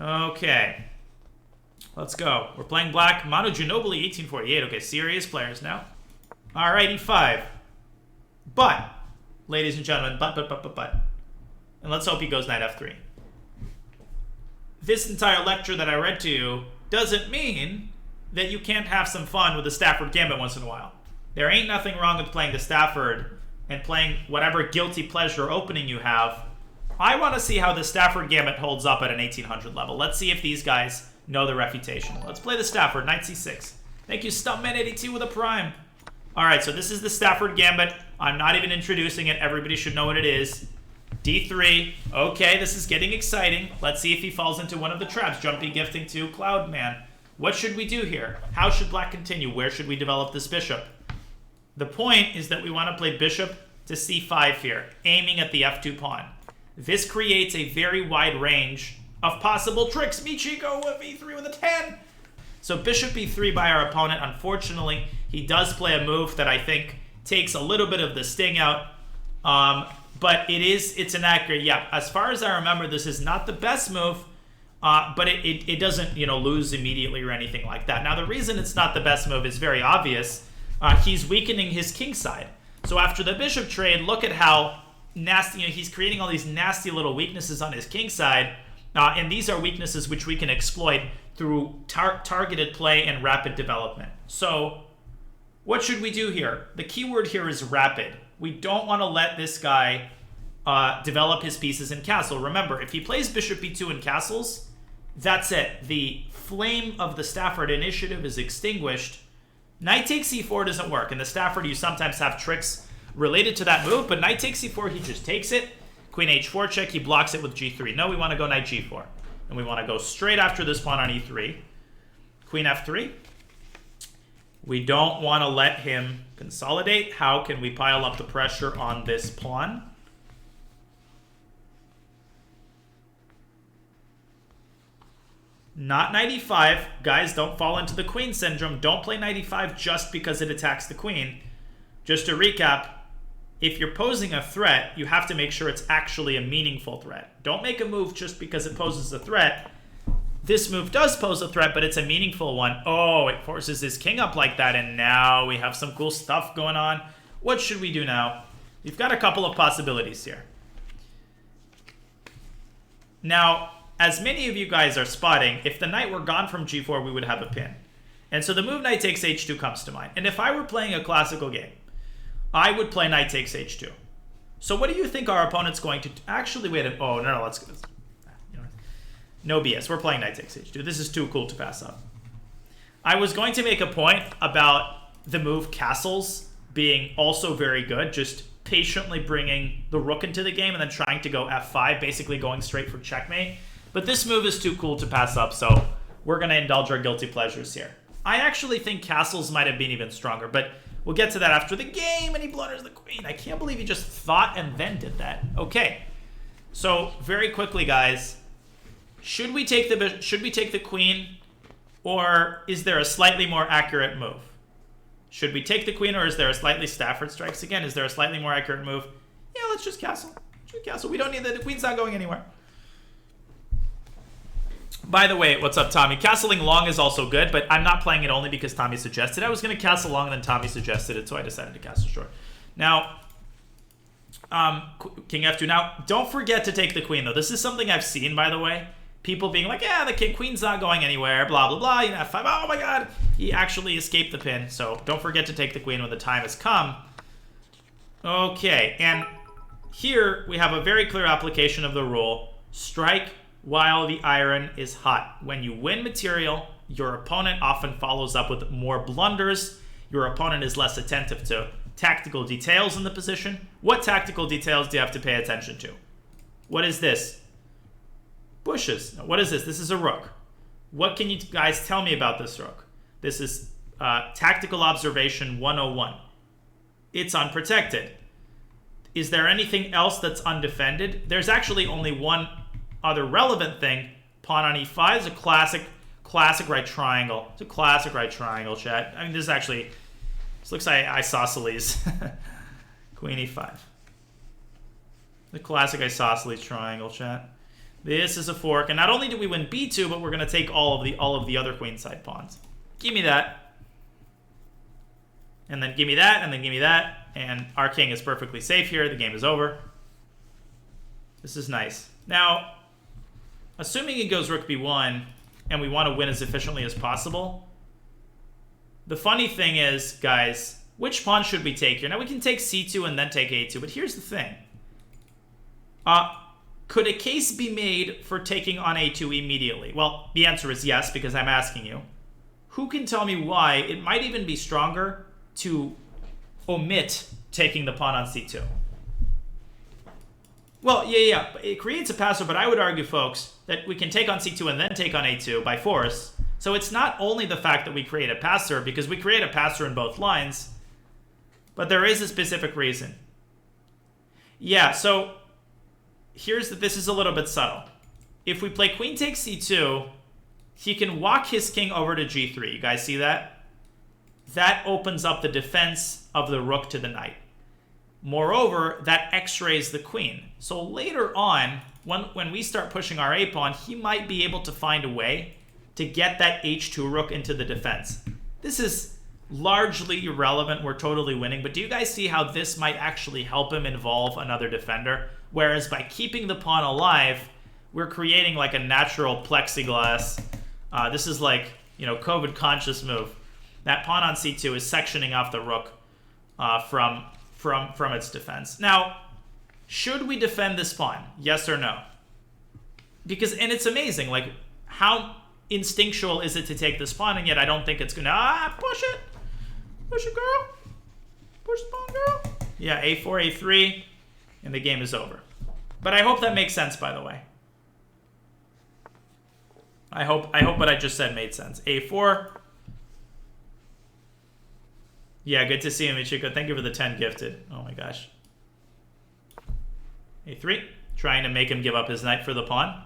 Okay. Let's go. We're playing black. Manu Ginobili, 1848. Okay, serious players now. All right, e5. But, ladies and gentlemen, but. And let's hope he goes knight f3. This entire lecture that I read to you doesn't mean that you can't have some fun with the Stafford Gambit once in a while. There ain't nothing wrong with playing the Stafford and playing whatever guilty pleasure opening you have. I want to see how the Stafford Gambit holds up at an 1800 level. Let's see if these guys know the refutation. Let's play the Stafford, knight c6. Thank you, Stumpman82 with a prime. All right, so this is the Stafford Gambit. I'm not even introducing it. Everybody should know what it is. D3. Okay, this is getting exciting. Let's see if he falls into one of the traps. Jumpy gifting to Cloudman. What should we do here? How should black continue? Where should we develop this bishop? The point is that we want to play bishop to c5 here, aiming at the f2 pawn. This creates a very wide range of possible tricks. Michiko with e3 with a 10. So bishop e3 by our opponent. Unfortunately, he does play a move that I think takes a little bit of the sting out. But it's inaccurate. Yeah, as far as I remember, this is not the best move, but it doesn't, lose immediately or anything like that. Now, the reason it's not the best move is very obvious. He's weakening his king side. So after the bishop trade, look at how nasty, he's creating all these nasty little weaknesses on his king side. And these are weaknesses which we can exploit through targeted play and rapid development. So what should we do here? The key word here is rapid. We don't want to let this guy develop his pieces in castle. Remember, if he plays bishop b2 in castles, that's it. The flame of the Stafford initiative is extinguished. Knight takes c4 doesn't work. In the Stafford, you sometimes have tricks related to that move, but knight takes c4, he just takes it. Queen h4 check, he blocks it with g3. No, we want to go knight g4. And we want to go straight after this pawn on e3. Queen f3. We don't want to let him consolidate. How can we pile up the pressure on this pawn? Not knight e5. Guys, don't fall into the queen syndrome. Don't play knight e5 just because it attacks the queen. Just to recap, if you're posing a threat, you have to make sure it's actually a meaningful threat. Don't make a move just because it poses a threat. This move does pose a threat, but it's a meaningful one. Oh, it forces his king up like that, and now we have some cool stuff going on. What should we do now? We've got a couple of possibilities here. Now, as many of you guys are spotting, if the knight were gone from g4, we would have a pin. And so the move knight takes h2 comes to mind. And if I were playing a classical game, I would play knight takes h2. So what do you think our opponent's going to... Actually, wait a... Oh, no, let's... No BS. We're playing knight takes h2. This is too cool to pass up. I was going to make a point about the move castles being also very good, just patiently bringing the rook into the game and then trying to go f5, basically going straight for checkmate. But this move is too cool to pass up, so we're going to indulge our guilty pleasures here. I actually think castles might have been even stronger, but we'll get to that after the game, and he blunders the queen. I can't believe he just thought and then did that. Okay, so very quickly, guys, should we take the queen, or is there a slightly more accurate move? Should we take the queen, or is there a slightly Stafford strikes again? Is there a slightly more accurate move? Yeah, let's just castle. We don't need the queen's not going anywhere. By the way, what's up, Tommy? Castling long is also good, but I'm not playing it only because Tommy suggested. I was going to castle long, and then Tommy suggested it, so I decided to castle short. Now, king f2. Now, don't forget to take the queen, though. This is something I've seen, by the way. People being like, yeah, the queen's not going anywhere, blah, blah, blah. F5. Oh, my God. He actually escaped the pin, so don't forget to take the queen when the time has come. Okay, and here we have a very clear application of the rule. Strike while the iron is hot. When you win material, your opponent often follows up with more blunders. Your opponent is less attentive to tactical details in the position. What tactical details do you have to pay attention to? What is this? Bushes. What is this? This is a rook. What can you guys tell me about this rook? This is Tactical Observation 101. It's unprotected. Is there anything else that's undefended? There's actually only one other relevant thing. Pawn on e5 is a classic right triangle. It's a classic right triangle, chat. I mean, this looks like isosceles. Queen e5. The classic isosceles triangle, chat. This is a fork, and not only do we win b2, but we're going to take all of the other queenside pawns. Give me that. And then give me that, and then give me that. And our king is perfectly safe here. The game is over. This is nice. Now, assuming it goes rook b1, and we want to win as efficiently as possible, the funny thing is, guys, which pawn should we take here? Now, we can take c2 and then take a2, but here's the thing. Could a case be made for taking on a2 immediately? Well, the answer is yes, because I'm asking you. Who can tell me why it might even be stronger to omit taking the pawn on c2? Well, yeah, it creates a password, but I would argue, folks, that we can take on c2 and then take on a2 by force. So it's not only the fact that we create a passer, because we create a passer in both lines, but there is a specific reason. Yeah, so this is a little bit subtle. If we play queen takes c2, he can walk his king over to g3. You guys see that? That opens up the defense of the rook to the knight. Moreover, that x-rays the queen. So later on, when we start pushing our a pawn, he might be able to find a way to get that h2 rook into the defense. This is largely irrelevant. We're totally winning. But do you guys see how this might actually help him involve another defender? Whereas by keeping the pawn alive, we're creating like a natural plexiglass. This is like, COVID conscious move. That pawn on c2 is sectioning off the rook from its defense. Now, should we defend this pawn? Yes or no? And it's amazing, like, how instinctual is it to take this pawn, and yet I don't think it's gonna, push it. Push it, girl. Push the pawn, girl. Yeah, a4, a3, and the game is over. But I hope that makes sense, by the way. I hope what I just said made sense. a4. Yeah, good to see you, Michiko. Thank you for the 10 gifted. Oh my gosh. a3, trying to make him give up his knight for the pawn.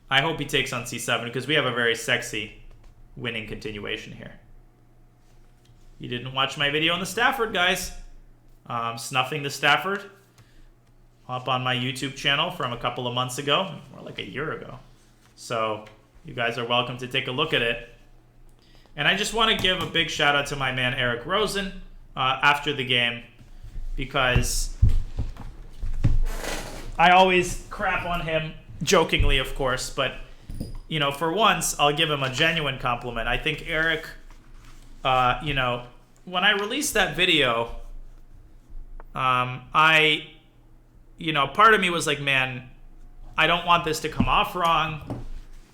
I hope he takes on c7, because we have a very sexy winning continuation here. You didn't watch my video on the Stafford, guys. Snuffing the Stafford. Up on my YouTube channel from a couple of months ago. More like a year ago. So, you guys are welcome to take a look at it. And I just want to give a big shout out to my man Eric Rosen after the game, because I always crap on him, jokingly of course, but for once I'll give him a genuine compliment. I think Eric, when I released that video, part of me was like, man, I don't want this to come off wrong.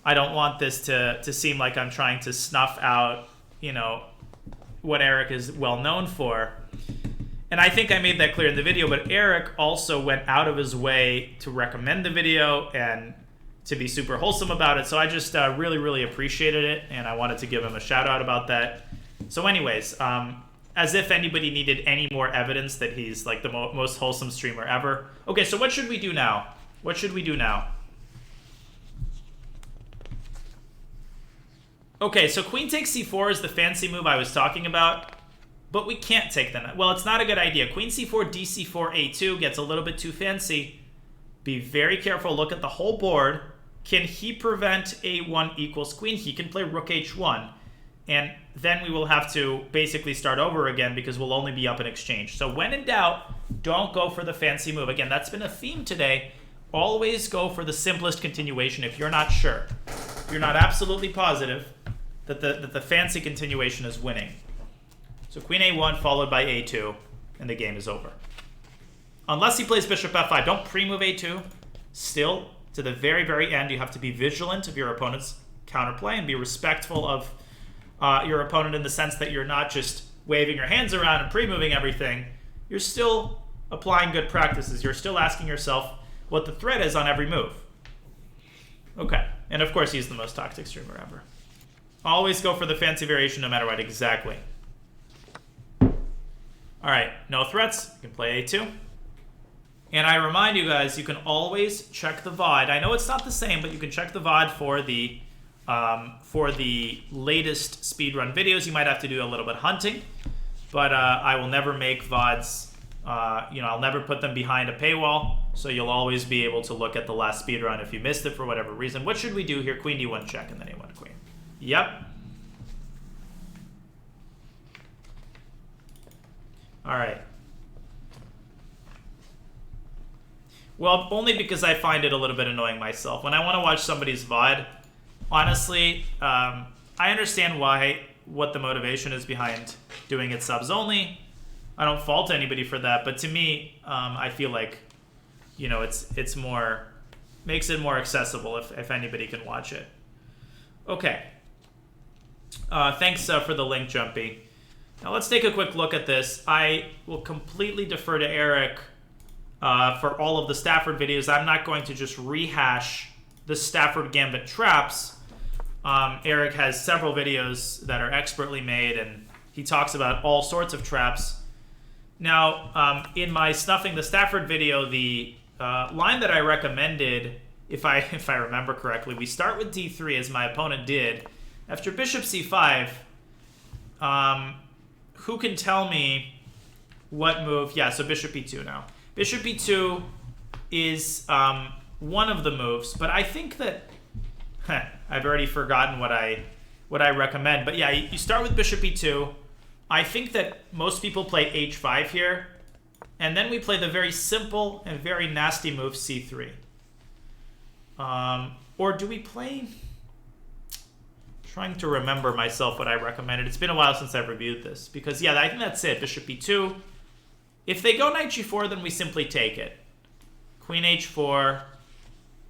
I don't want this to seem like I'm trying to snuff out, what Eric is well known for. And I think I made that clear in the video, but Eric also went out of his way to recommend the video and to be super wholesome about it. So I just really, really appreciated it, and I wanted to give him a shout out about that. So anyways, as if anybody needed any more evidence that he's like the most wholesome streamer ever. Okay, so what should we do now? What should we do now? Okay, so queen takes c4 is the fancy move I was talking about, but we can't take the knight. Well, it's not a good idea. Queen c4, dc4, a2 gets a little bit too fancy. Be very careful. Look at the whole board. Can he prevent a1 equals queen? He can play rook h1, and then we will have to basically start over again because we'll only be up in exchange. So when in doubt, don't go for the fancy move. Again, that's been a theme today. Always go for the simplest continuation if you're not sure. If you're not absolutely positive that the fancy continuation is winning. So queen a1 followed by a2, and the game is over. Unless he plays bishop f5. Don't pre-move a2. Still, to the very, very end, you have to be vigilant of your opponent's counterplay and be respectful of your opponent in the sense that you're not just waving your hands around and pre-moving everything. You're still applying good practices. You're still asking yourself what the threat is on every move. Okay. And of course, he's the most toxic streamer ever. Always go for the fancy variation no matter what. Exactly. All right. No threats. You can play a2. And I remind you guys, you can always check the VOD. I know it's not the same, but you can check the VOD for the latest speedrun videos. You might have to do a little bit of hunting, but I will never make VODs. I'll never put them behind a paywall. so you'll always be able to look at the last speedrun if you missed it for whatever reason. What should we do here? Queen d1 check, and then a1 queen. Yep. All right. Well, only because I find it a little bit annoying myself. When I want to watch somebody's VOD, honestly, I understand what the motivation is behind doing it subs only. I don't fault anybody for that, but to me, I feel like, you know, it's more, makes it more accessible if anybody can watch it. Okay. Thanks for the link, Jumpy. Now let's take a quick look at this. I will completely defer to Eric for all of the Stafford videos. I'm not going to just rehash the Stafford Gambit traps. Eric has several videos that are expertly made, and he talks about all sorts of traps. Now, in my Snuffing the Stafford video, the line that I recommended, if I remember correctly, we start with d3 as my opponent did. After bishop c5, who can tell me what move? Yeah, so bishop e2 now. Bishop e2 is one of the moves, but I think that I've already forgotten what I recommend. But yeah, you start with bishop e2. I think that most people play h5 here, and then we play the very simple and very nasty move c3. Or do we play? Trying to remember myself what I recommended. It's been a while since I've reviewed this, because yeah, I think that's it. Bishop e2. If they go knight g4, then we simply take it. Queen h4.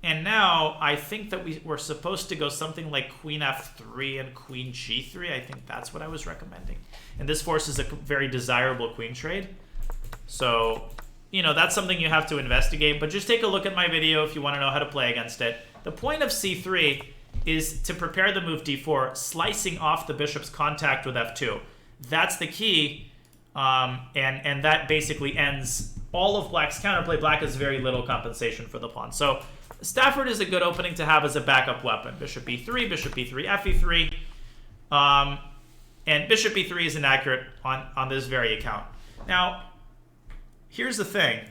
And now I think that we're supposed to go something like queen f3 and queen g3. I think that's what I was recommending. And this forces a very desirable queen trade. So, you know, that's something you have to investigate. But just take a look at my video if you want to know how to play against it. The point of c3 is to prepare the move d4, slicing off the bishop's contact with f2. That's the key. And that basically ends all of black's counterplay. Black has very little compensation for the pawn. So Stafford is a good opening to have as a backup weapon. Bishop e3, bishop e3, fe3. And bishop e3 is inaccurate on this very account. Now, here's the thing.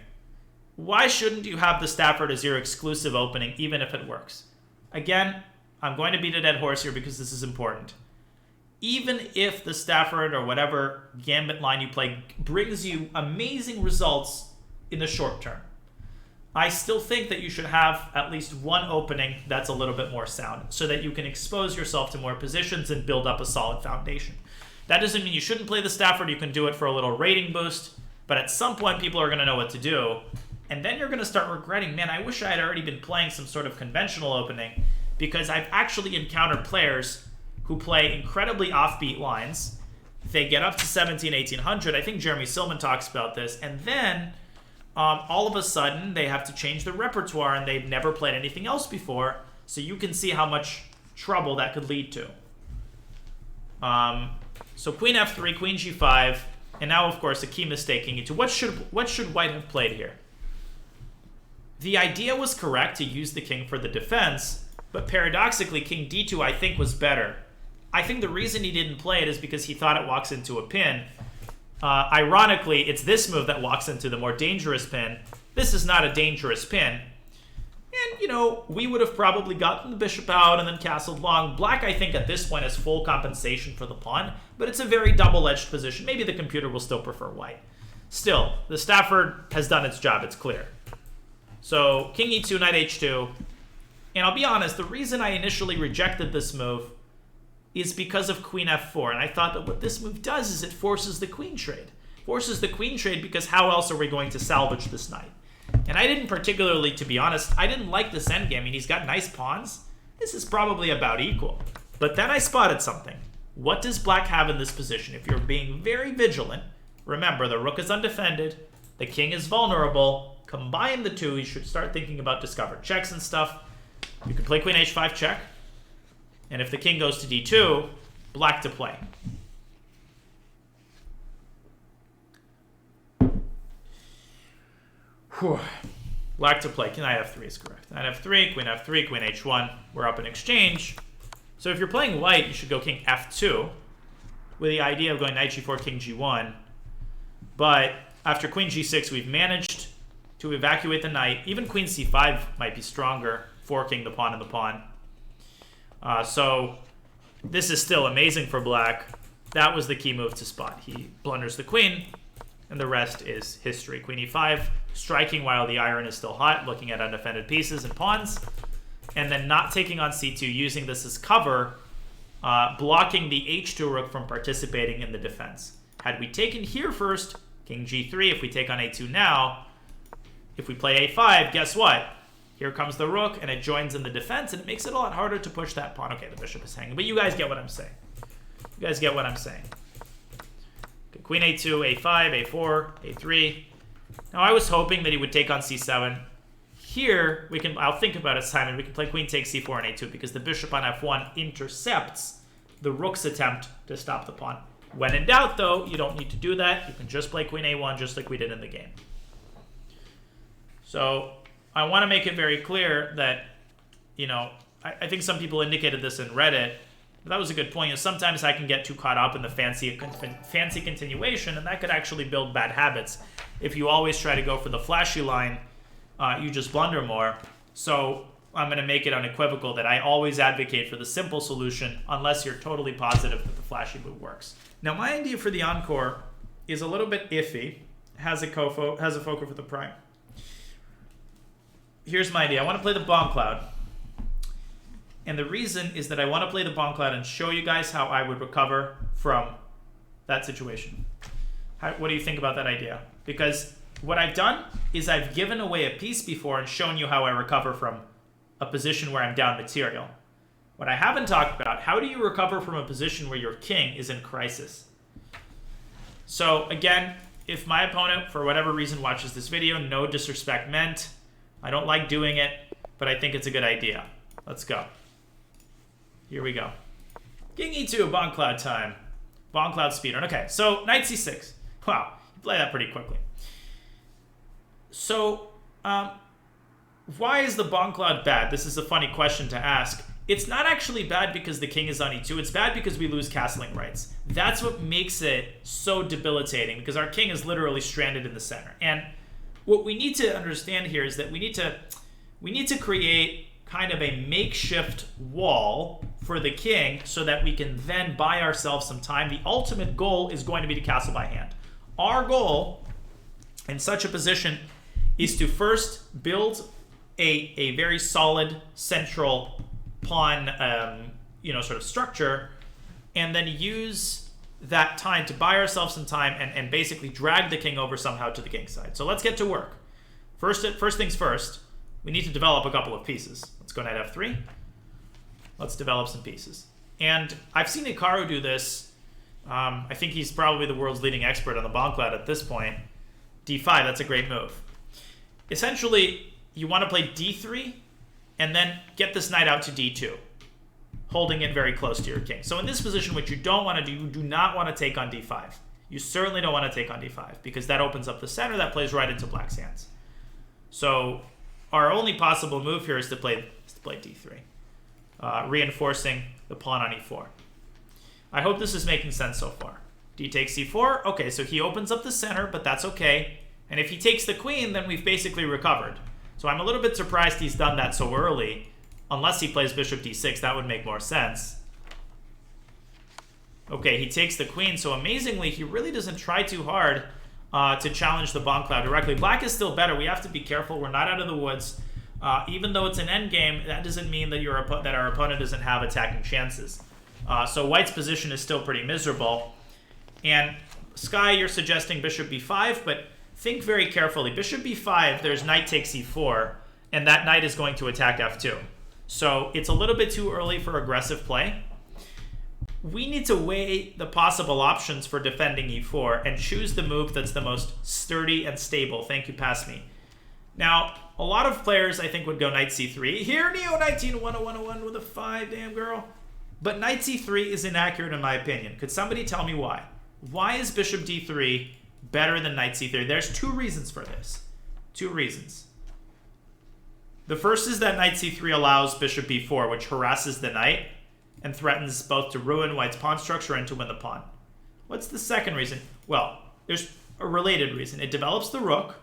Why shouldn't you have the Stafford as your exclusive opening, even if it works? Again, I'm going to beat a dead horse here because this is important. Even if the Stafford or whatever Gambit line you play brings you amazing results in the short term, I still think that you should have at least one opening that's a little bit more sound so that you can expose yourself to more positions and build up a solid foundation. That doesn't mean you shouldn't play the Stafford. You can do it for a little rating boost, but at some point people are going to know what to do, and then you're going to start regretting, man, I wish I had already been playing some sort of conventional opening, because I've actually encountered players who play incredibly offbeat lines. They get up to 17, 1800. I think Jeremy Silman talks about this, and then all of a sudden, they have to change their repertoire, and they've never played anything else before, so you can see how much trouble that could lead to. So queen f3, queen g5, and now, of course, a key mistake king e2. What should white have played here? The idea was correct to use the king for the defense, but paradoxically, king d2, I think, was better. I think the reason he didn't play it is because he thought it walks into a pin. Ironically, it's this move that walks into the more dangerous pin. This is not a dangerous pin. And, you know, we would have probably gotten the bishop out and then castled long. Black, I think, at this point has full compensation for the pawn, but it's a very double-edged position. Maybe the computer will still prefer white. Still, the Stafford has done its job. It's clear. So, king e2, knight h2. And I'll be honest, the reason I initially rejected this move is because of queen f4. And I thought that what this move does is it forces the queen trade. Forces the queen trade because how else are we going to salvage this knight? And I didn't particularly, to be honest, I didn't like this endgame. I mean, he's got nice pawns. This is probably about equal. But then I spotted something. What does black have in this position? If you're being very vigilant, remember, the rook is undefended, the king is vulnerable. Combine the two, you should start thinking about discovered checks and stuff. You can play queen h5 check. And if the king goes to d2, black to play. Whew. Black to play. Knight f3 is correct. Knight f3, queen h1. We're up in exchange. So if you're playing white, you should go king f2 with the idea of going knight g4, king g1. But after queen g6, we've managed to evacuate the knight. Even queen c5 might be stronger, forking the pawn and the pawn. So this is still amazing for black. That was the key move to spot. He blunders the queen, and the rest is history. Queen e5, striking while the iron is still hot, looking at undefended pieces and pawns, and then not taking on c2, using this as cover, blocking the h2 rook from participating in the defense. Had we taken here first, king g3, if we take on a2 now, if we play a5, guess what? Here comes the rook, and it joins in the defense, and it makes it a lot harder to push that pawn. Okay, the bishop is hanging, but you guys get what I'm saying. You guys get what I'm saying. Okay, queen a2, a5, a4, a3. Now, I was hoping that he would take on c7. Here, I'll think about it, Simon. We can play queen takes c4 and a2 because the bishop on f1 intercepts the rook's attempt to stop the pawn. When in doubt, though, you don't need to do that. You can just play queen a1 just like we did in the game. So I want to make it very clear that, I think some people indicated this in Reddit. But that was a good point. Sometimes I can get too caught up in the fancy continuation, and that could actually build bad habits. If you always try to go for the flashy line, you just blunder more. So I'm going to make it unequivocal that I always advocate for the simple solution unless you're totally positive that the flashy move works. Now, my idea for the encore is a little bit iffy. Has a focal for the prime. Here's my idea. I want to play the BongCloud. And the reason is that I want to play the BongCloud and show you guys how I would recover from that situation. What do you think about that idea? Because what I've done is I've given away a piece before and shown you how I recover from a position where I'm down material. What I haven't talked about, how do you recover from a position where your king is in crisis? So again, if my opponent, for whatever reason, watches this video, no disrespect meant. I don't like doing it, but I think it's a good idea. Let's go. Here we go. King e2, BongCloud time. BongCloud speedrun. Okay, so knight c6. Wow, you play that pretty quickly. So, why is the BongCloud bad? This is a funny question to ask. It's not actually bad because the king is on e2. It's bad because we lose castling rights. That's what makes it so debilitating, because our king is literally stranded in the center. And what we need to understand here is that we need to create kind of a makeshift wall for the king so that we can then buy ourselves some time. The ultimate goal is going to be to castle by hand. Our goal in such a position is to first build a very solid central pawn, sort of structure, and then use that time to buy ourselves some time and basically drag the king over somehow to the king's side. So let's get to work. First things first, we need to develop a couple of pieces. Let's go knight f3. Let's develop some pieces. And I've seen Hikaru do this. I think he's probably the world's leading expert on the BongCloud at this point. d5, that's a great move. Essentially, you want to play d3 and then get this knight out to d2, holding it very close to your king. So in this position, what you don't want to do, you do not want to take on d5. You certainly don't want to take on d5 because that opens up the center. That plays right into black's hands. So our only possible move here is to play d3, reinforcing the pawn on e4. I hope this is making sense so far. D takes c4. Okay, so he opens up the center, but that's okay. And if he takes the queen, then we've basically recovered. So I'm a little bit surprised he's done that so early. Unless he plays bishop d6, that would make more sense. Okay, he takes the queen. So amazingly, he really doesn't try too hard to challenge the BongCloud directly. Black is still better. We have to be careful. We're not out of the woods. Even though it's an endgame, that doesn't mean that our opponent doesn't have attacking chances. So white's position is still pretty miserable. And Sky, you're suggesting bishop b5, but think very carefully. Bishop b5, there's knight takes e4, and that knight is going to attack f2. So it's a little bit too early for aggressive play. We need to weigh the possible options for defending e4 and choose the move that's the most sturdy and stable. Thank you, pass me. Now, a lot of players, I think, would go knight c3. Here, Neo 19-10101 with a 5, damn girl. But knight c3 is inaccurate in my opinion. Could somebody tell me why? Why is bishop d3 better than knight c3? There's two reasons for this. Two reasons. The first is that knight c3 allows bishop b4, which harasses the knight and threatens both to ruin white's pawn structure and to win the pawn. What's the second reason? Well, there's a related reason. It develops the rook,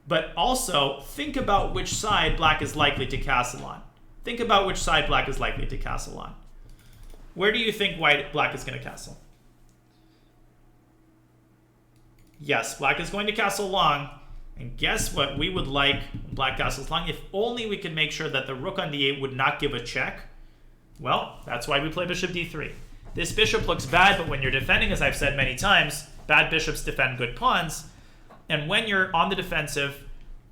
But also, think about which side black is likely to castle on. Think about which side black is likely to castle on. Where do you think black is going to castle? Yes, black is going to castle long. And guess what we would like when black castles long? If only we could make sure that the rook on d8 would not give a check. Well, that's why we play bishop d3. This bishop looks bad, but when you're defending, as I've said many times, bad bishops defend good pawns. And when you're on the defensive,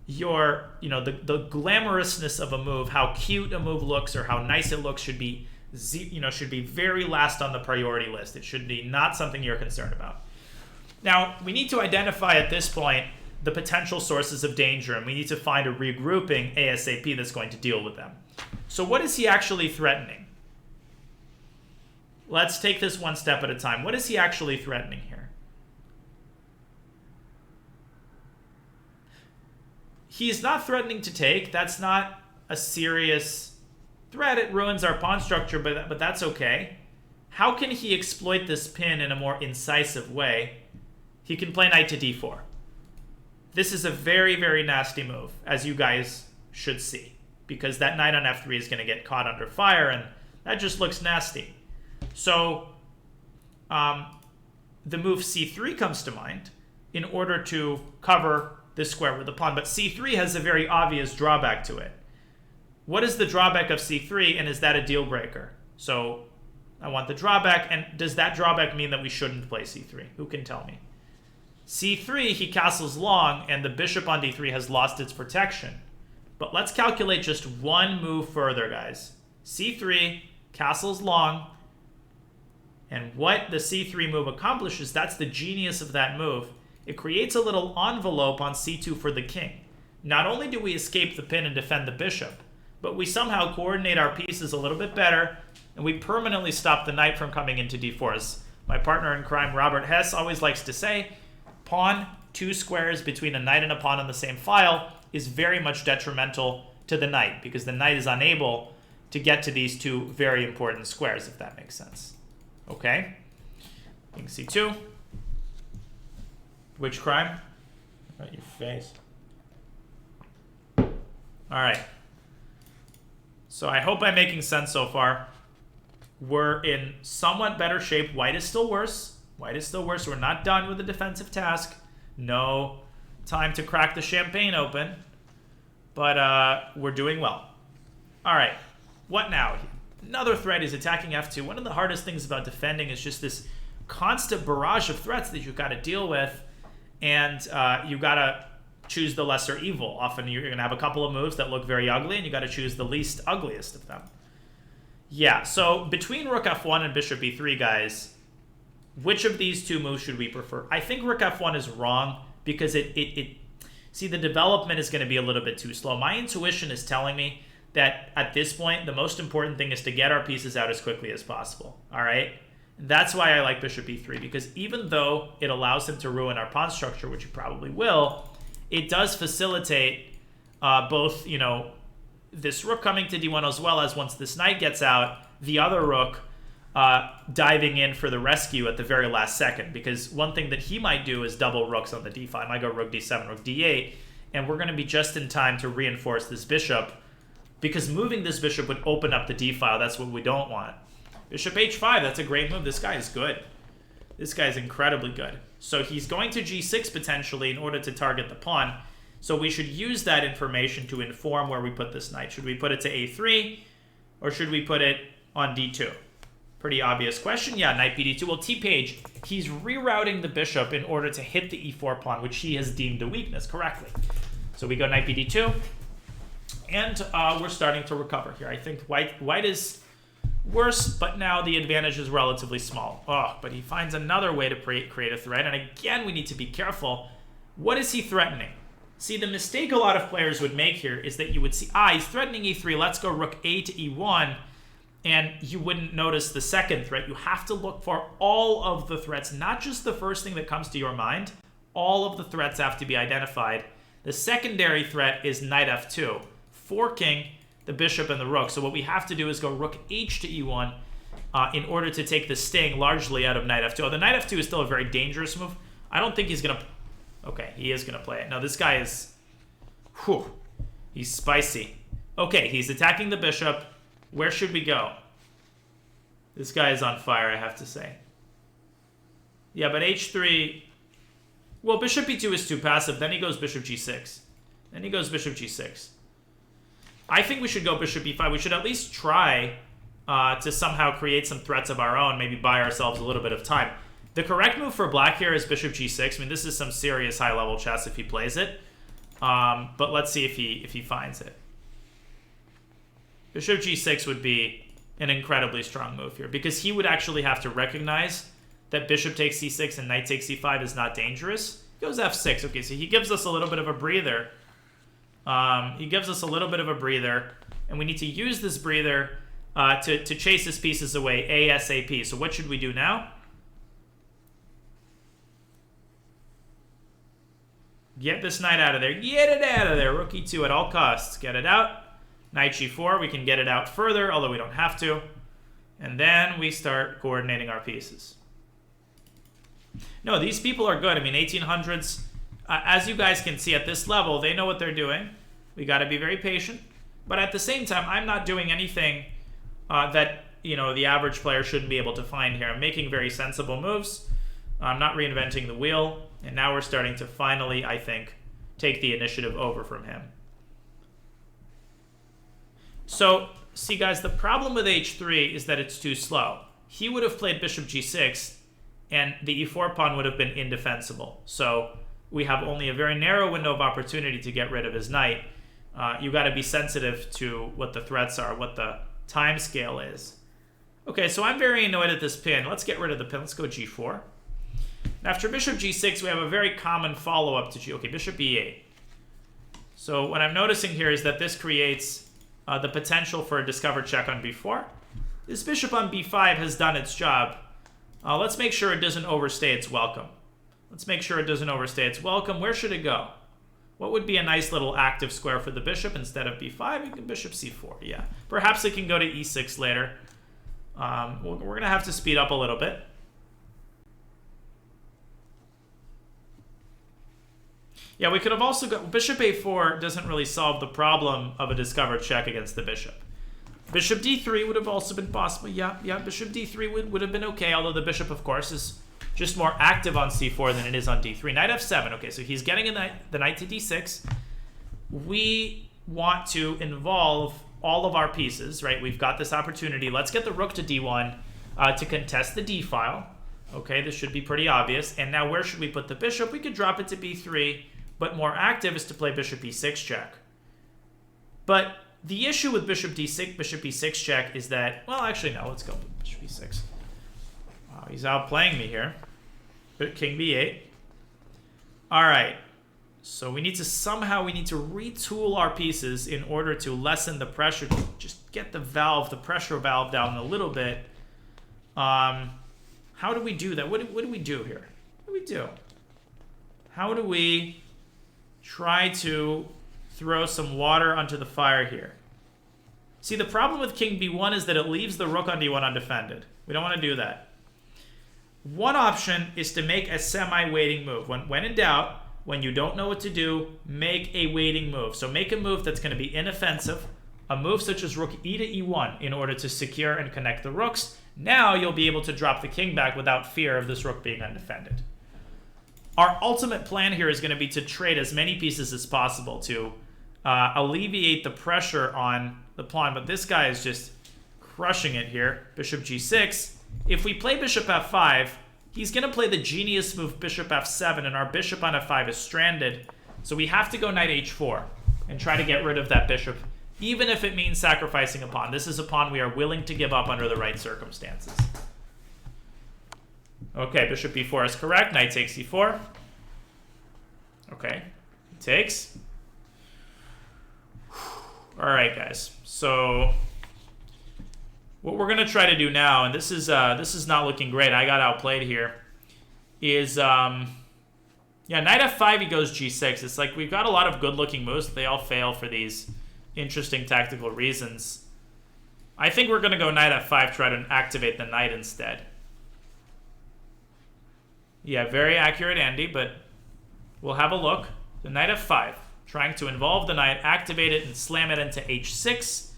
the glamorousness of a move, how cute a move looks or how nice it looks should be very last on the priority list. It should be not something you're concerned about. Now, we need to identify at this point the potential sources of danger, and we need to find a regrouping ASAP that's going to deal with them. So what is he actually threatening? Let's take this one step at a time. What is he actually threatening here? He's not threatening to take. That's not a serious threat. It ruins our pawn structure, but that's okay. How can he exploit this pin in a more incisive way? He can play knight to d4. This is a very, very nasty move, as you guys should see, because that knight on f3 is going to get caught under fire, and that just looks nasty. So the move c3 comes to mind in order to cover this square with the pawn, but c3 has a very obvious drawback to it. What is the drawback of c3, and is that a deal breaker? So I want the drawback, and does that drawback mean that we shouldn't play c3? Who can tell me? c3, he castles long, and the bishop on d3 has lost its protection. But let's calculate just one move further, guys. c3, castles long, and what the c3 move accomplishes, that's the genius of that move. It creates a little envelope on c2 for the king. Not only do we escape the pin and defend the bishop, but we somehow coordinate our pieces a little bit better, and we permanently stop the knight from coming into d4. As my partner in crime, Robert Hess, always likes to say, pawn, two squares between a knight and a pawn on the same file is very much detrimental to the knight, because the knight is unable to get to these two very important squares, if that makes sense. Okay? King c2. Which crime? Right, your face. All right. So I hope I'm making sense so far. We're in somewhat better shape. White is still worse. White is still worse. We're not done with the defensive task. No time to crack the champagne open. But we're doing well. All right. What now? Another threat is attacking f2. One of the hardest things about defending is just this constant barrage of threats that you've got to deal with. And you've got to choose the lesser evil. Often you're going to have a couple of moves that look very ugly, and you got to choose the least ugliest of them. Yeah, so between rook f1 and bishop e3, guys, which of these two moves should we prefer? I think rook f1 is wrong because see, the development is going to be a little bit too slow. My intuition is telling me that at this point, the most important thing is to get our pieces out as quickly as possible. All right? That's why I like bishop e3, because even though it allows him to ruin our pawn structure, which he probably will, it does facilitate both, this rook coming to d1 as well as once this knight gets out, the other rook diving in for the rescue at the very last second. Because one thing that he might do is double rooks on the d file. I might go rook d7, rook d8, and we're going to be just in time to reinforce this bishop, because moving this bishop would open up the d file. That's what we don't want. Bishop h5, that's a great move. This guy is good. This guy is incredibly good. So he's going to g6 potentially in order to target the pawn. So we should use that information to inform where we put this knight. Should we put it to a3, or should we put it on d2? Pretty obvious question. Yeah, knight bd2. Well, T-Page, he's rerouting the bishop in order to hit the e4 pawn, which he has deemed a weakness correctly. So we go knight bd2, and we're starting to recover here. I think white is worse, but now the advantage is relatively small. Oh, but he finds another way to create a threat, and again, we need to be careful. What is he threatening? See, the mistake a lot of players would make here is that you would see, he's threatening e3, let's go rook a to e1, and you wouldn't notice the second threat. You have to look for all of the threats, not just the first thing that comes to your mind. All of the threats have to be identified. The secondary threat is knight f2, forking the bishop and the rook. So what we have to do is go rook h to e1 in order to take the sting largely out of knight f2. Oh, the knight f2 is still a very dangerous move. I don't think he's going to... Okay, he is going to play it. No, this guy is Whew. He's spicy. Okay, he's attacking the bishop. Where should we go? This guy is on fire, I have to say. Yeah, but h3... Well, bishop b2 is too passive. Then he goes bishop g6. Then he goes bishop g6. I think we should go bishop b5. We should at least try to somehow create some threats of our own, maybe buy ourselves a little bit of time. The correct move for black here is bishop g6. I mean, this is some serious high-level chess if he plays it. But let's see if he finds it. Bishop g6 would be an incredibly strong move here, because he would actually have to recognize that bishop takes c6 and knight takes c5 is not dangerous. He goes f6. Okay, so he gives us a little bit of a breather. And we need to use this breather to chase his pieces away ASAP. So what should we do now? Get this knight out of there. Get it out of there. Rook e2 at all costs. Get it out. Knight g4. We can get it out further, although we don't have to. And then we start coordinating our pieces. No, these people are good. I mean, 1800s, as you guys can see at this level, they know what they're doing. We got to be very patient. But at the same time, I'm not doing anything that, you know, the average player shouldn't be able to find here. I'm making very sensible moves. I'm not reinventing the wheel. And now we're starting to finally, I think, take the initiative over from him. So, see guys, the problem with h3 is that it's too slow. He would have played bishop g6, and the e4 pawn would have been indefensible. So we have only a very narrow window of opportunity to get rid of his knight. You got to be sensitive to what the threats are, what the time scale is. Okay, so I'm very annoyed at this pin. Let's get rid of the pin. Let's go g4. After bishop g6, we have a very common follow-up to okay, bishop e8. So what I'm noticing here is that this creates the potential for a discovered check on b4. This bishop on b5 has done its job. Let's make sure it doesn't overstay its welcome. Where should it go? What would be a nice little active square for the bishop instead of b5? You can bishop c4, yeah. Perhaps it can go to e6 later. We're going to have to speed up a little bit. Yeah, we could have also got... Bishop a4 doesn't really solve the problem of a discovered check against the bishop. Bishop d3 would have also been possible. Yeah, bishop d3 would have been okay, although the bishop, of course, is just more active on c4 than it is on d3. Knight f7. Okay, so he's getting the knight to d6. We want to involve all of our pieces, right? We've got this opportunity. Let's get the rook to d1 to contest the d file. Okay, this should be pretty obvious. And now where should we put the bishop? We could drop it to b3, but more active is to play bishop e6 check. But the issue with bishop d6, bishop e6 check is that, well, actually, no, let's go bishop e6. Wow, he's outplaying me here. King b8. All right. So we need to retool our pieces in order to lessen the pressure. Just get the pressure valve down a little bit. How do we do that? What do we do here? What do we do? How do we try to throw some water onto the fire here? See, the problem with king b1 is that it leaves the rook on d1 undefended. We don't want to do that. One option is to make a semi-waiting move. When in doubt, when you don't know what to do, make a waiting move. So make a move that's going to be inoffensive, a move such as rook e to e1 in order to secure and connect the rooks. Now you'll be able to drop the king back without fear of this rook being undefended. Our ultimate plan here is going to be to trade as many pieces as possible to alleviate the pressure on the pawn. But this guy is just crushing it here. Bishop g6. If we play bishop f5, he's going to play the genius move bishop f7, and our bishop on f5 is stranded. So we have to go knight h4 and try to get rid of that bishop, even if it means sacrificing a pawn. This is a pawn we are willing to give up under the right circumstances. Okay, bishop b4 is correct. Knight takes e4. Okay, he takes. All right, guys. So what we're going to try to do now, and this is not looking great. I got outplayed here. Is yeah, knight f5. He goes g6. It's like we've got a lot of good-looking moves, but they all fail for these interesting tactical reasons. I think we're going to go knight f5. Try to activate the knight instead. Yeah, very accurate, Andy, but we'll have a look. The knight f5. trying to involve the knight, activate it, and slam it into h6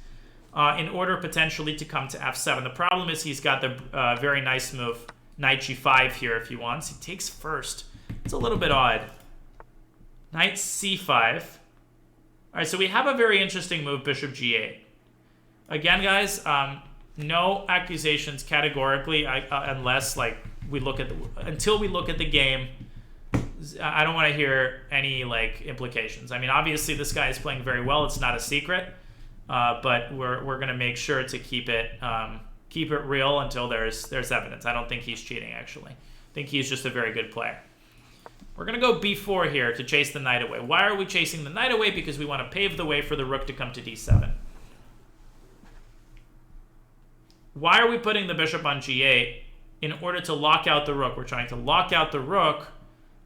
in order potentially to come to f7. The problem is he's got the very nice move, knight g5 here if he wants. He takes first. It's a little bit odd. Knight c5. All right, so we have a very interesting move, bishop g8. Again, guys, no accusations categorically unless like until we look at the game. I don't want to hear any like implications. I mean, obviously this guy is playing very well. It's not a secret, but we're gonna make sure to keep it real until there's evidence. I don't think he's cheating actually. I think he's just a very good player. We're gonna go b4 here to chase the knight away. Why are we chasing the knight away? Because we want to pave the way for the rook to come to d7. Why are we putting the bishop on g8? In order to lock out the rook. We're trying to lock out the rook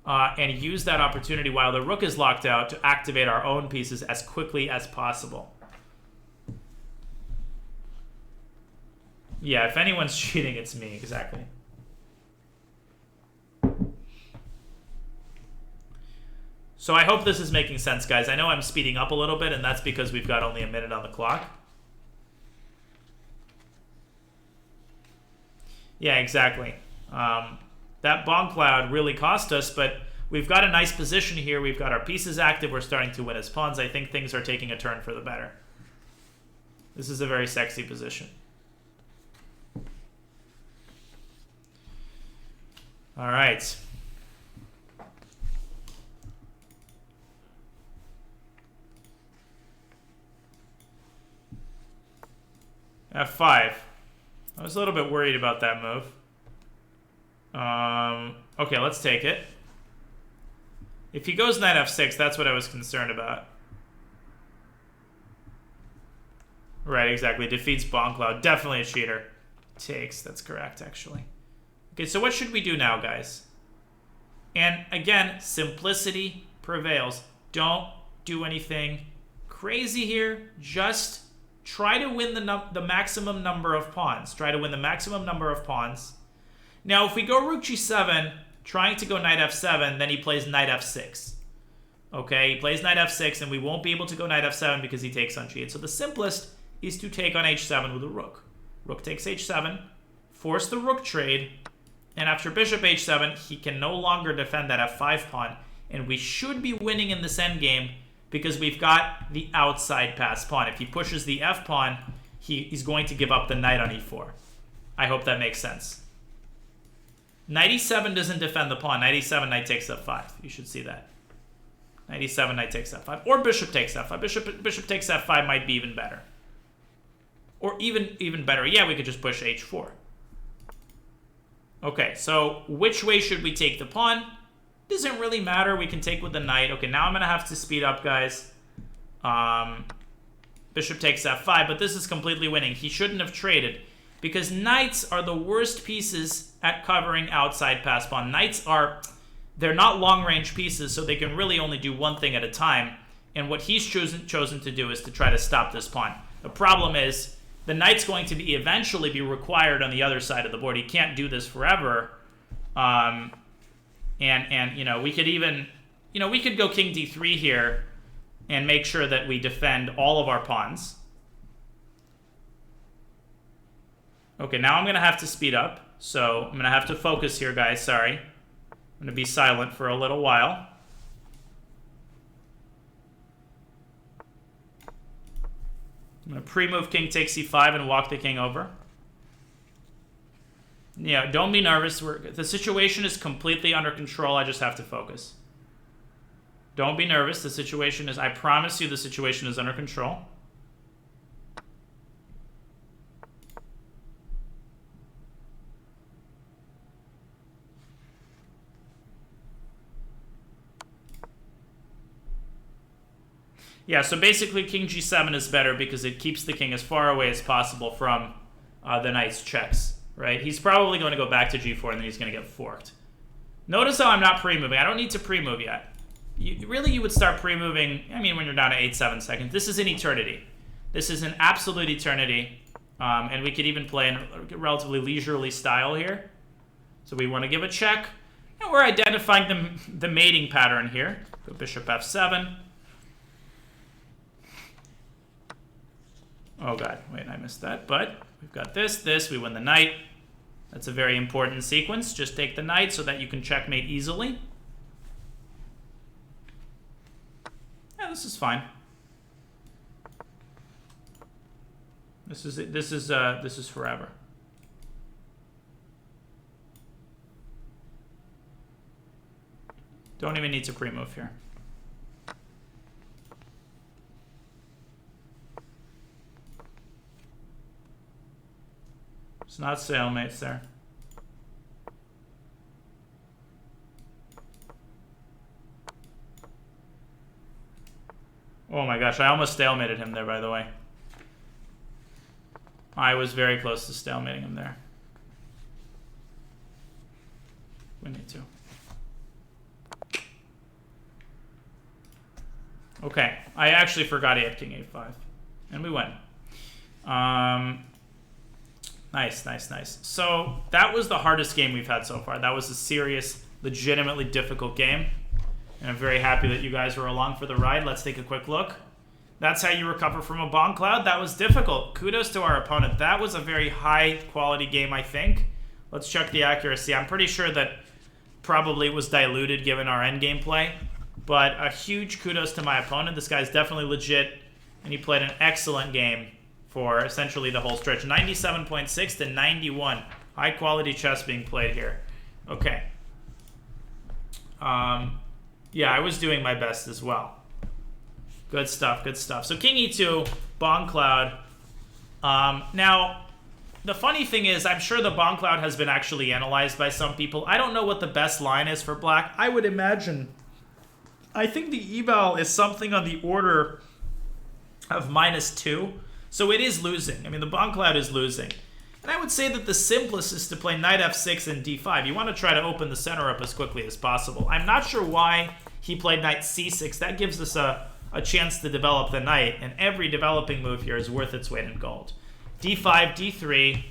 and use that opportunity while the rook is locked out to activate our own pieces as quickly as possible. Yeah, if anyone's cheating, it's me. Exactly. So I hope this is making sense, guys. I know I'm speeding up a little bit, and that's because we've got only a minute on the clock. Yeah, exactly. That BongCloud really cost us, but we've got a nice position here. We've got our pieces active. We're starting to win as pawns. I think things are taking a turn for the better. This is a very sexy position. All right. F5. I was a little bit worried about that move. Okay, let's take it. If he goes knight f6, that's what I was concerned about. Right, exactly. Defeats BongCloud. Definitely a cheater. Takes. That's correct, actually. Okay, so what should we do now, guys? And again, simplicity prevails. Don't do anything crazy here. Just try to win the maximum number of pawns. Try to win the maximum number of pawns. Now, if we go rook g7, trying to go knight f7, then he plays knight f6. Okay, he plays knight f6, and we won't be able to go knight f7 because he takes on g8. So the simplest is to take on h7 with a rook. Rook takes h7, force the rook trade, and after bishop h7, he can no longer defend that f5 pawn, and we should be winning in this endgame because we've got the outside pass pawn. If he pushes the f pawn, he's going to give up the knight on e4. I hope that makes sense. Knight e7 doesn't defend the pawn. Knight e7, knight takes f5. You should see that. Knight e7, knight takes f5. Or bishop takes f5. Bishop takes f5 might be even better. Or even better, yeah, we could just push h4. Okay, so which way should we take the pawn? Doesn't really matter. We can take with the knight. Okay, now I'm going to have to speed up, guys. Bishop takes f5, but this is completely winning. He shouldn't have traded because knights are the worst pieces at covering outside pass pawn. Knights they're not long-range pieces, so they can really only do one thing at a time. And what he's chosen to do is to try to stop this pawn. The problem is the knight's going to eventually be required on the other side of the board. He can't do this forever. And you know, we could even, you know, we could go king d3 here and make sure that we defend all of our pawns. Okay, now I'm going to have to speed up. So I'm going to have to focus here, guys. Sorry. I'm going to be silent for a little while. I'm going to pre-move king takes c5 and walk the king over. Yeah, don't be nervous. The situation is completely under control. I just have to focus. Don't be nervous. The situation is, I promise you, the situation is under control. Yeah, so basically king g7 is better because it keeps the king as far away as possible from the knight's checks, right? He's probably going to go back to g4 and then he's going to get forked. Notice how I'm not pre-moving. I don't need to pre-move yet. You would start pre-moving, I mean, when you're down to 8-7 seconds. This is an eternity. This is an absolute eternity. And we could even play in a relatively leisurely style here. So we want to give a check. And we're identifying the mating pattern here. Go bishop f7. Oh god, wait, I missed that. But we've got this, we win the knight. That's a very important sequence. Just take the knight so that you can checkmate easily. Yeah, this is fine. This is forever. Don't even need to pre-move here. It's not stalemates there. Oh my gosh, I almost stalemated him there, by the way. I was very close to stalemating him there. We need to. Okay, I actually forgot he had king a5. And we win. Nice, nice, nice. So that was the hardest game we've had so far. That was a serious, legitimately difficult game. And I'm very happy that you guys were along for the ride. Let's take a quick look. That's how you recover from a BongCloud. That was difficult. Kudos to our opponent. That was a very high quality game, I think. Let's check the accuracy. I'm pretty sure that probably was diluted given our endgame play. But a huge kudos to my opponent. This guy's definitely legit. And he played an excellent game for essentially the whole stretch. 97.6 to 91. High quality chess being played here. Okay. Yeah, I was doing my best as well. Good stuff, good stuff. So king e2, BongCloud. Now, the funny thing is, I'm sure the BongCloud has been actually analyzed by some people. I don't know what the best line is for black. I would imagine, I think the eval is something on the order of -2. So it is losing. I mean, the BongCloud is losing. And I would say that the simplest is to play knight f6 and d5. You want to try to open the center up as quickly as possible. I'm not sure why he played knight c6. That gives us a chance to develop the knight, and every developing move here is worth its weight in gold. d5, d3,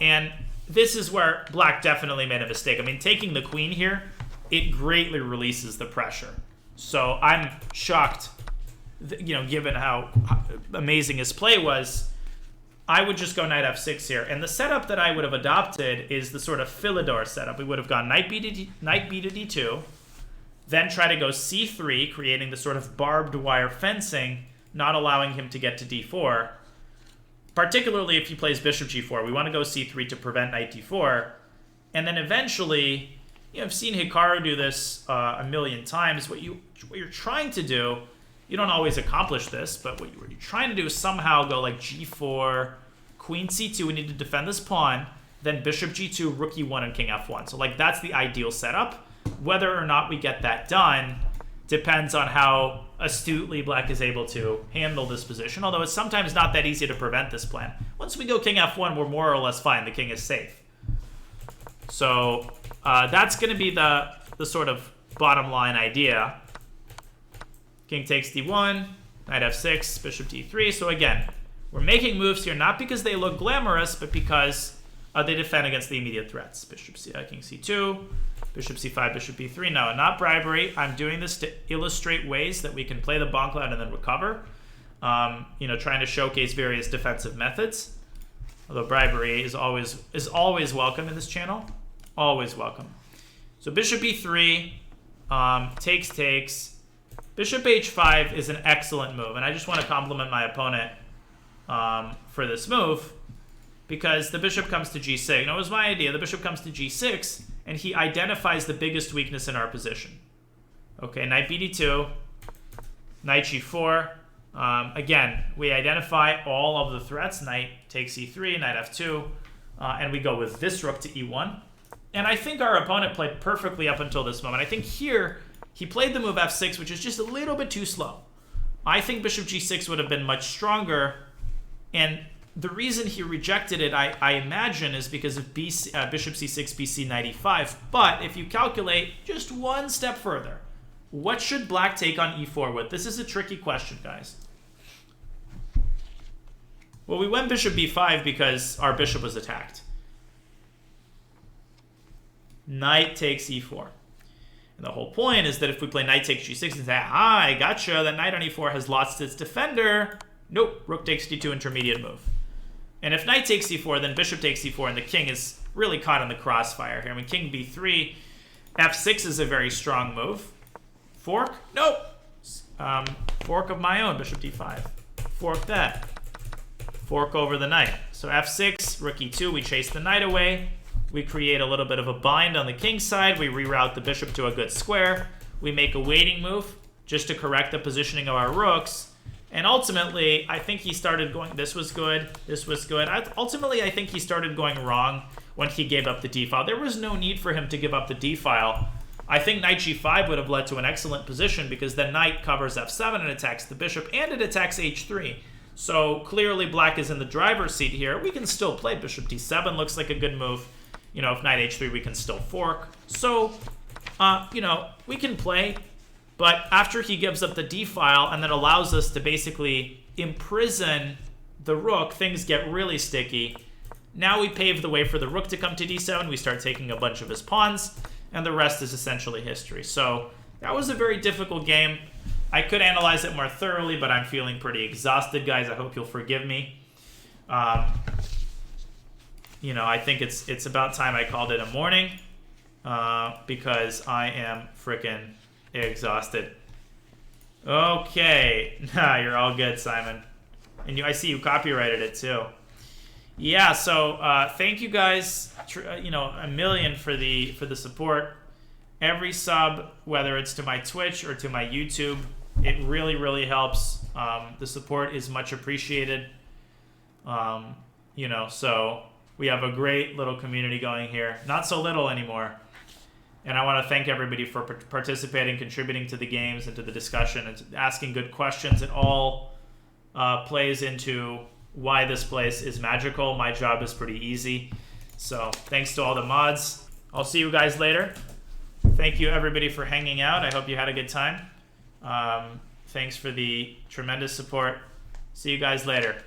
and this is where black definitely made a mistake. I mean, taking the queen here, it greatly releases the pressure. So I'm shocked, you know, given how amazing his play was. I would just go knight f6 here, and the setup that I would have adopted is the sort of Philidor setup. We would have gone knight b to d2, then try to go c3, creating the sort of barbed wire fencing, not allowing him to get to d4. Particularly if he plays bishop g4, we want to go c3 to prevent knight d4, and then eventually, you know, I've seen Hikaru do this a million times. What you're trying to do, you don't always accomplish this, but what you're trying to do is somehow go like g4, queen c2, we need to defend this pawn, then bishop g2, rook e1, and king f1. So like that's the ideal setup. Whether or not we get that done depends on how astutely black is able to handle this position, although it's sometimes not that easy to prevent this plan. Once we go king f1, we're more or less fine. The king is safe. So that's going to be the sort of bottom line idea. King takes d1, knight f6, bishop d3. So again, we're making moves here not because they look glamorous, but because they defend against the immediate threats. Bishop c, king c2, bishop c5, bishop b3. No, not bribery. I'm doing this to illustrate ways that we can play the BongCloud and then recover. You know, trying to showcase various defensive methods. Although bribery is always welcome in this channel. Always welcome. So bishop e3, takes. Bishop h5 is an excellent move, and I just want to compliment my opponent for this move, because the bishop comes to g6. Now, it was my idea. The bishop comes to g6, and he identifies the biggest weakness in our position. Okay, knight bd2, knight g4. Again, we identify all of the threats. Knight takes e3, knight f2, and we go with this rook to e1. And I think our opponent played perfectly up until this moment. I think here he played the move f6, which is just a little bit too slow. I think bishop g6 would have been much stronger, and the reason he rejected it, I imagine, is because of bishop c6, bc, knight e5. But if you calculate just one step further, what should black take on e4 with? This is a tricky question, guys. Well, we went bishop b5 because our bishop was attacked. Knight takes e4. And the whole point is that if we play knight takes g6 and say, ah, I gotcha, that knight on e4 has lost its defender, Nope, rook takes d2, intermediate move. And if knight takes c4, then bishop takes c4, and the king is really caught in the crossfire here. I mean, king b3, f6 is a very strong move. Fork? Nope. Fork of my own, bishop d5. Fork that. Fork over the knight. So f6, rook e2, we chase the knight away. We create a little bit of a bind on the king's side. We reroute the bishop to a good square. We make a waiting move just to correct the positioning of our rooks. And ultimately, I think he started going, this was good, this was good. Ultimately, I think he started going wrong when he gave up the d-file. There was no need for him to give up the d-file. I think knight g5 would have led to an excellent position because then knight covers f7 and attacks the bishop, and it attacks h3. So clearly black is in the driver's seat here. We can still play bishop d7, looks like a good move. You know, if knight h3, we can still fork. So, you know, we can play. But after he gives up the d-file and then allows us to basically imprison the rook, things get really sticky. Now we pave the way for the rook to come to d7. We start taking a bunch of his pawns, and the rest is essentially history. So that was a very difficult game. I could analyze it more thoroughly, but I'm feeling pretty exhausted, guys. I hope you'll forgive me. You know, I think it's about time I called it a morning because I am freaking exhausted. Okay. Nah, you're all good, Simon. And I see you copyrighted it too. Yeah, so thank you guys, you know, a million for the support. Every sub, whether it's to my Twitch or to my YouTube, it really, really helps. The support is much appreciated. You know, so we have a great little community going here. Not so little anymore. And I want to thank everybody for participating, contributing to the games and to the discussion and asking good questions. It all plays into why this place is magical. My job is pretty easy. So thanks to all the mods. I'll see you guys later. Thank you, everybody, for hanging out. I hope you had a good time. Thanks for the tremendous support. See you guys later.